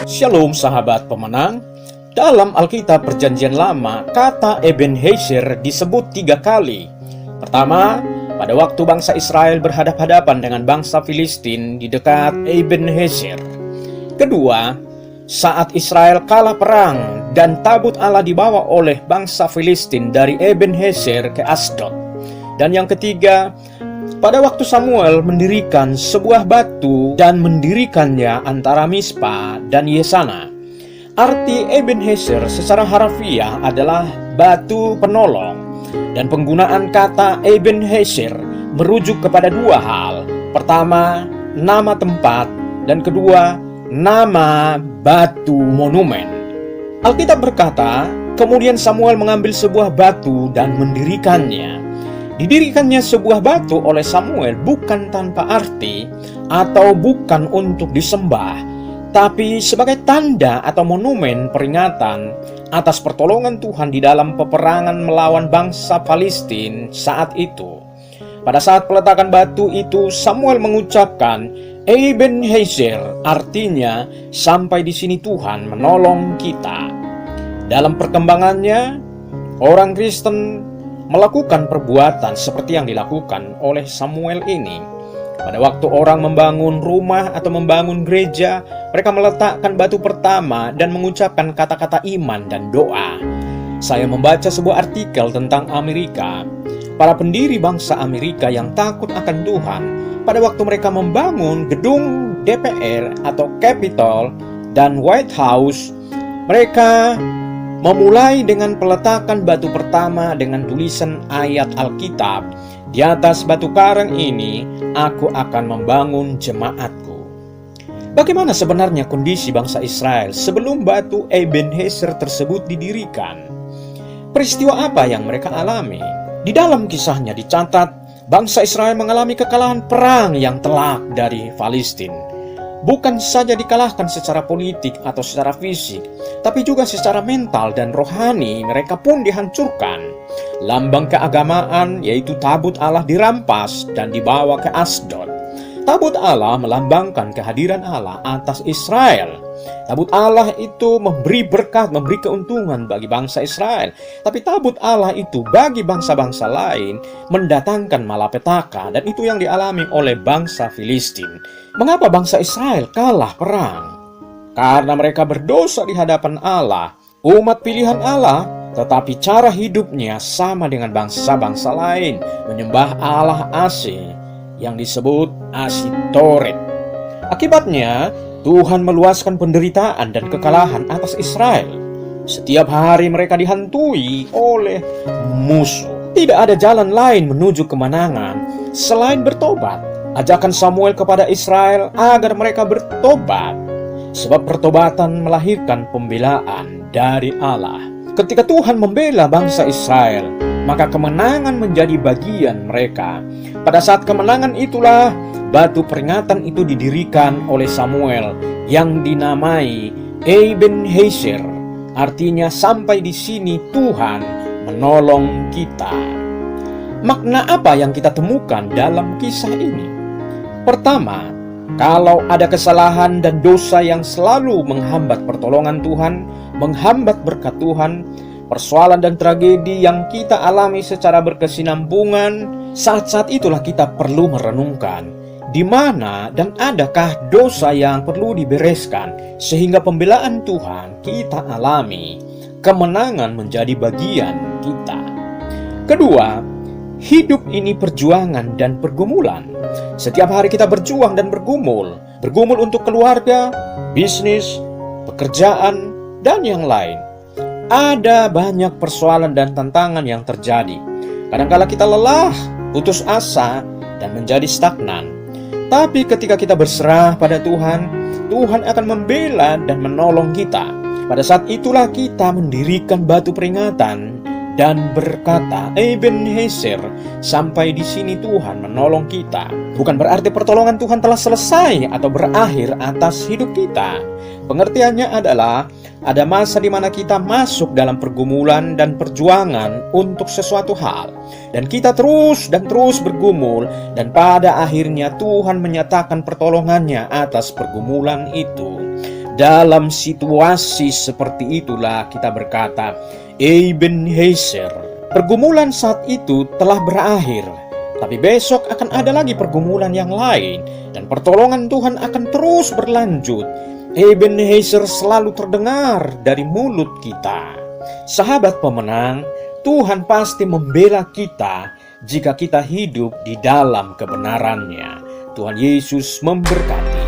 Shalom sahabat pemenang. Dalam Alkitab Perjanjian Lama, kata Ebenezer disebut 3 kali. Pertama, pada waktu bangsa Israel berhadapan-hadapan dengan bangsa Filistin di dekat Ebenezer. Kedua, saat Israel kalah perang dan tabut Allah dibawa oleh bangsa Filistin dari Ebenezer ke Asdod. Dan yang ketiga, pada waktu Samuel mendirikan sebuah batu dan mendirikannya antara Mispa dan Yesana. Arti Ebenezer secara harfiah adalah batu penolong, dan penggunaan kata Ebenezer merujuk kepada 2 hal. Pertama, nama tempat, dan kedua, nama batu monumen. Alkitab berkata, kemudian Samuel mengambil sebuah batu dan mendirikannya. Didirikannya sebuah batu oleh Samuel bukan tanpa arti atau bukan untuk disembah, tapi sebagai tanda atau monumen peringatan atas pertolongan Tuhan di dalam peperangan melawan bangsa Palestina saat itu. Pada saat peletakan batu itu, Samuel mengucapkan Ebenezer, artinya sampai di sini Tuhan menolong kita. Dalam perkembangannya, orang Kristen melakukan perbuatan seperti yang dilakukan oleh Samuel ini. Pada waktu orang membangun rumah atau membangun gereja, mereka meletakkan batu pertama dan mengucapkan kata-kata iman dan doa. Saya membaca sebuah artikel tentang Amerika. Para pendiri bangsa Amerika yang takut akan Tuhan, pada waktu mereka membangun gedung DPR atau Capitol dan White House, mereka memulai dengan peletakan batu pertama dengan tulisan ayat Alkitab. Di atas batu karang ini, aku akan membangun jemaatku. Bagaimana sebenarnya kondisi bangsa Israel sebelum batu Ebenezer tersebut didirikan? Peristiwa apa yang mereka alami? Di dalam kisahnya dicatat, bangsa Israel mengalami kekalahan perang yang telak dari Palestina. Bukan saja dikalahkan secara politik atau secara fisik, tapi juga secara mental dan rohani mereka pun dihancurkan. Lambang keagamaan yaitu tabut Allah dirampas dan dibawa ke Asdod. Tabut Allah melambangkan kehadiran Allah atas Israel. Tabut Allah itu memberi berkat, memberi keuntungan bagi bangsa Israel. Tapi tabut Allah itu bagi bangsa-bangsa lain mendatangkan malapetaka, dan itu yang dialami oleh bangsa Filistin. Mengapa bangsa Israel kalah perang? Karena mereka berdosa di hadapan Allah, umat pilihan Allah, tetapi cara hidupnya sama dengan bangsa-bangsa lain, menyembah Allah asing yang disebut Asitoret. Akibatnya, Tuhan meluaskan penderitaan dan kekalahan atas Israel. Setiap hari mereka dihantui oleh musuh. Tidak ada jalan lain menuju kemenangan selain bertobat. Ajakan Samuel kepada Israel agar mereka bertobat, sebab pertobatan melahirkan pembelaan dari Allah. Ketika Tuhan membela bangsa Israel, maka kemenangan menjadi bagian mereka. Pada saat kemenangan itulah batu peringatan itu didirikan oleh Samuel yang dinamai Ebenezer, artinya sampai di sini Tuhan menolong kita. Makna apa yang kita temukan dalam kisah ini? Pertama, kalau ada kesalahan dan dosa yang selalu menghambat pertolongan Tuhan, menghambat berkat Tuhan, persoalan dan tragedi yang kita alami secara berkesinambungan, saat-saat itulah kita perlu merenungkan di mana dan adakah dosa yang perlu dibereskan sehingga pembelaan Tuhan kita alami, kemenangan menjadi bagian kita. Kedua, hidup ini perjuangan dan pergumulan. Setiap hari kita berjuang dan bergumul untuk keluarga, bisnis, pekerjaan, dan yang lain. Ada banyak persoalan dan tantangan yang terjadi. Kadang-kala kita lelah, putus asa, dan menjadi stagnan. Tapi ketika kita berserah pada Tuhan, Tuhan akan membela dan menolong kita. Pada saat itulah kita mendirikan batu peringatan dan berkata, Ebenezer, sampai di sini Tuhan menolong kita. Bukan berarti pertolongan Tuhan telah selesai atau berakhir atas hidup kita. Pengertiannya adalah ada masa di mana kita masuk dalam pergumulan dan perjuangan untuk sesuatu hal, dan kita terus bergumul, dan pada akhirnya Tuhan menyatakan pertolongannya atas pergumulan itu. Dalam situasi seperti itulah kita berkata, Ebenezer, pergumulan saat itu telah berakhir, tapi besok akan ada lagi pergumulan yang lain, dan pertolongan Tuhan akan terus berlanjut. Ebenezer selalu terdengar dari mulut kita. Sahabat pemenang, Tuhan pasti membela kita jika kita hidup di dalam kebenarannya. Tuhan Yesus memberkati.